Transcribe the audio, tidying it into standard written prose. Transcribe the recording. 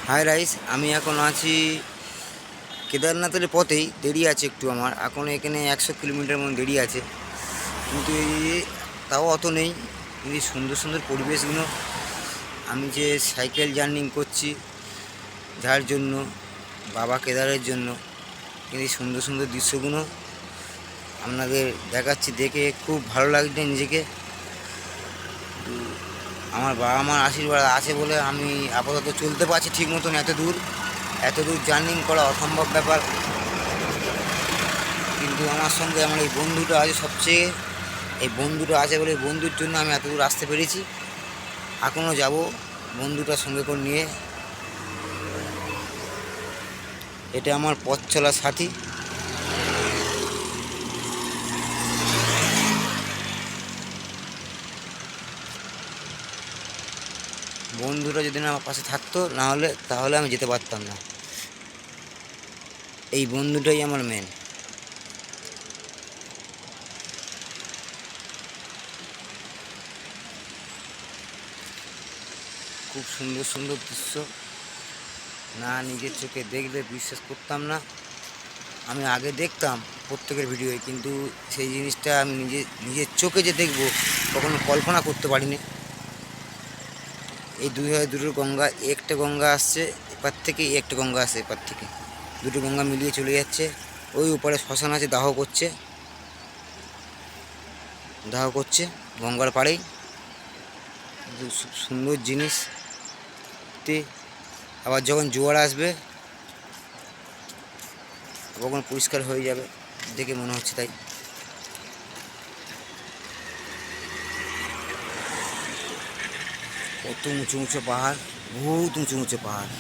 High rice, আমি এখন আছি কেদারনাথের পথেই। দেরি আছে একটু, আমার এখন এখানে 100 কিলোমিটার মতো দেরি আছে, কিন্তু তাও অত নেই। কিন্তু সুন্দর সুন্দর পরিবেশগুলো, আমি যে সাইকেল জার্নি করছি যার জন্য, বাবা কেদারের জন্য, কিন্তু সুন্দর সুন্দর দৃশ্যগুলো আপনাদের দেখাচ্ছি। দেখে খুব ভালো লাগছে নিজেকে। আমার বাবা মার আশীর্বাদ আছে বলে আমি আপাতত চলতে পারছি ঠিক মতন। এত দূর জার্নি করা অসম্ভব ব্যাপার, কিন্তু আমার সঙ্গে আমার এই বন্ধুটা আছে সবচেয়ে। এই বন্ধুটা আছে বলে, বন্ধুর জন্য আমি এত দূর আসতে পেরেছি। এখনও যাব বন্ধুটার সঙ্গে করে নিয়ে। এটা আমার পথ চলার সাথী। বন্ধুটা যদি না আমার পাশে থাকতো, তাহলে আমি যেতে পারতাম না। এই বন্ধুটাই আমার মেন। খুব সুন্দর সুন্দর দৃশ্য, না নিজের চোখে দেখলে বিশ্বাস করতাম না। আমি আগে দেখতাম প্রত্যেকের ভিডিওয়, কিন্তু সেই জিনিসটা আমি নিজের চোখে যে দেখব কখনো কল্পনা করতে পারিনি। এই দুটো গঙ্গা, একটা গঙ্গা আসছে এপার থেকে, একটা গঙ্গা আসছে এপার থেকে। দুটো গঙ্গা মিলিয়ে চলে যাচ্ছে। ওই উপরে শ্মশান আছে, দাহ করছে গঙ্গার পাড়েই। সুন্দর জিনিস। আবার যখন জোয়ার আসবে কখন পরিষ্কার হয়ে যাবে দেখে মনে হচ্ছে তাই। কত উঁচু উঁচু পাহাড়, বহুত উঁচু উঁচু পাহাড়।